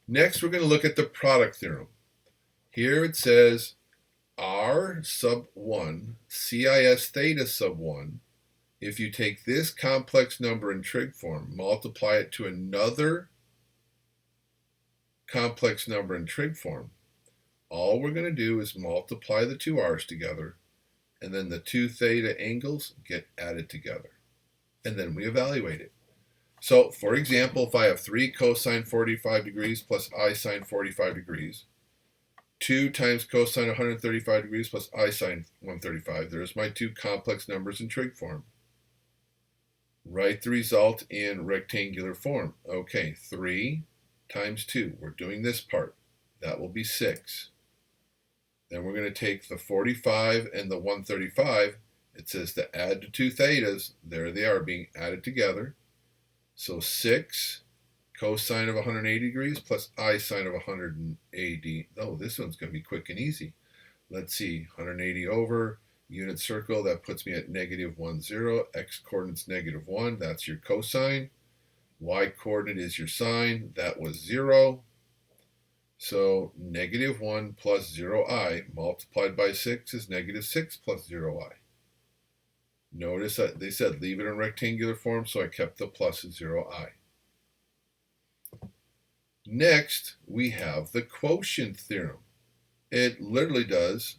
Next, we're going to look at the product theorem. Here it says R sub 1 CIS theta sub 1. If you take this complex number in trig form, multiply it to another complex number in trig form, all we're going to do is multiply the two r's together, and then the two theta angles get added together. And then we evaluate it. So, for example, if I have 3 cosine 45 degrees plus I sine 45 degrees, 2 times cosine 135 degrees plus I sine 135, there's my two complex numbers in trig form. Write the result in rectangular form. Okay, 3 times 2. We're doing this part. That will be 6. Then we're going to take the 45 and the 135. It says to add the two thetas. There they are being added together. So 6 cosine of 180 degrees plus I sine of 180. Oh, this one's going to be quick and easy. Let's see, 180 over, unit circle, that puts me at negative 1, 0. X coordinate's negative 1, that's your cosine. Y coordinate is your sine, that was 0. So negative 1 plus 0i multiplied by 6 is negative 6 plus 0i. Notice that they said leave it in rectangular form, so I kept the plus 0i. Next, we have the quotient theorem. It literally does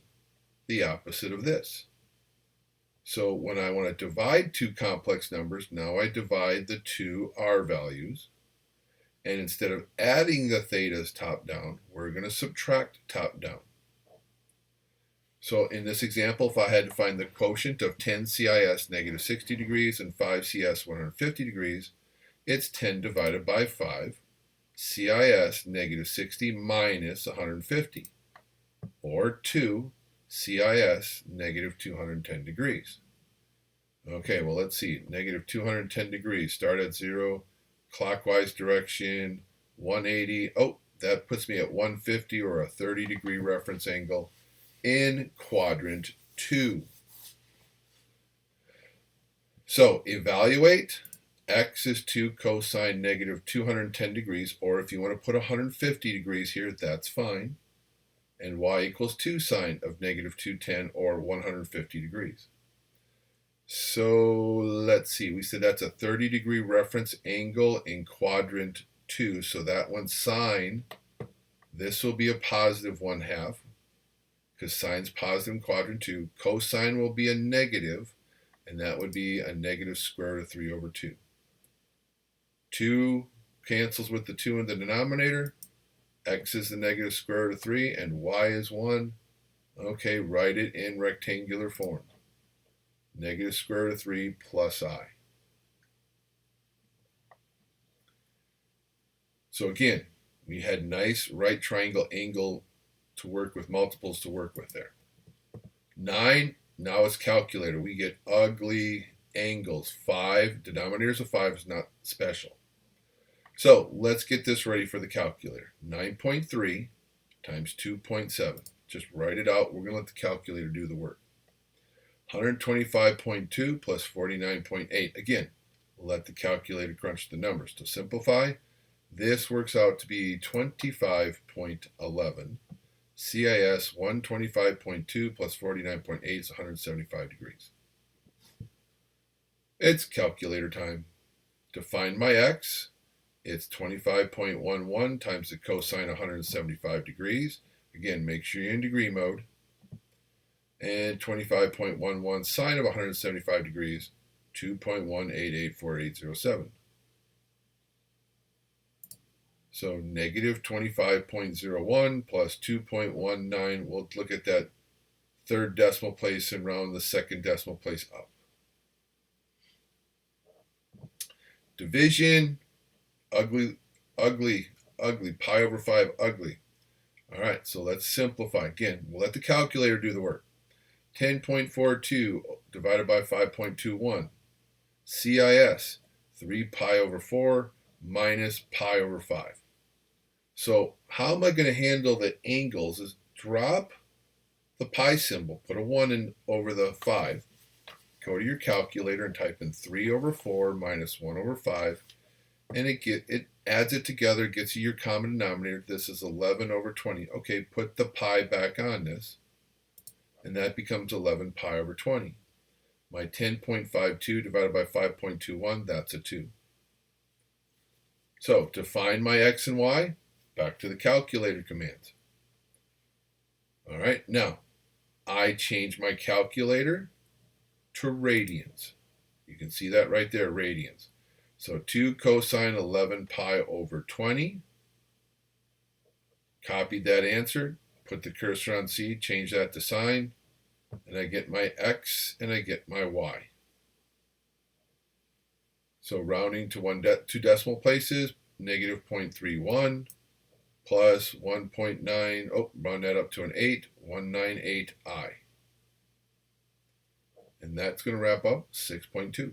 the opposite of this. So when I want to divide two complex numbers, now I divide the two r values. And instead of adding the thetas top down, we're going to subtract top down. So in this example, if I had to find the quotient of 10 CIS negative 60 degrees and 5 CS 150 degrees, it's 10 divided by 5, CIS negative 60 minus 150, or 2 CIS negative 210 degrees. Okay, well, let's see. Negative 210 degrees. Start at 0, clockwise direction, 180. Oh, that puts me at 150, or a 30-degree reference angle in quadrant 2. So evaluate. X is 2 cosine negative 210 degrees, or if you want to put 150 degrees here, that's fine. And y equals 2 sine of negative 210, or 150 degrees. So let's see, we said that's a 30-degree reference angle in quadrant 2. So that one sine, this will be a positive 1/2, because sine's positive in quadrant 2. Cosine will be a negative, and that would be a negative square root of 3 over 2. 2 cancels with the 2 in the denominator. X is the negative square root of 3, and y is 1. Okay, write it in rectangular form. Negative square root of 3 plus I. So again, we had nice right triangle angle to work with, multiples to work with there. 9, now it's calculator. We get ugly angles. 5, denominators of 5 is not special. So let's get this ready for the calculator. 9.3 times 2.7. Just write it out. We're going to let the calculator do the work. 125.2 plus 49.8. Again, let the calculator crunch the numbers. To simplify, this works out to be 25.11. CIS 125.2 plus 49.8 is 175 degrees. It's calculator time. To find my x, it's 25.11 times the cosine 175 degrees. Again, make sure you're in degree mode. And 25.11 sine of 175 degrees, 2.1884807. So negative 25.01 plus 2.19. We'll look at that third decimal place and round the second decimal place up. Division, ugly, ugly, ugly, pi over 5, ugly. All right, so let's simplify. Again, we'll let the calculator do the work. 10.42 divided by 5.21. CIS, 3 pi over 4 minus pi over 5. So how am I going to handle the angles is drop the pi symbol, put a 1 in over the 5, go to your calculator and type in 3 over 4 minus 1 over 5. and it adds it together, gets you your common denominator. This is 11 over 20. Okay, put the pi back on this, and that becomes 11 pi over 20. My 10.52 divided by 5.21, that's a 2. So to find my x and y, back to the calculator commands. All right, now I change my calculator to radians. You can see that right there, radians. So 2 cosine 11 pi over 20. Copied that answer, put the cursor on C, change that to sine, and I get my x and I get my y. So rounding to two decimal places, negative 0.31 plus 1.9, round that up to an 8, 198i. And that's going to wrap up 6.2.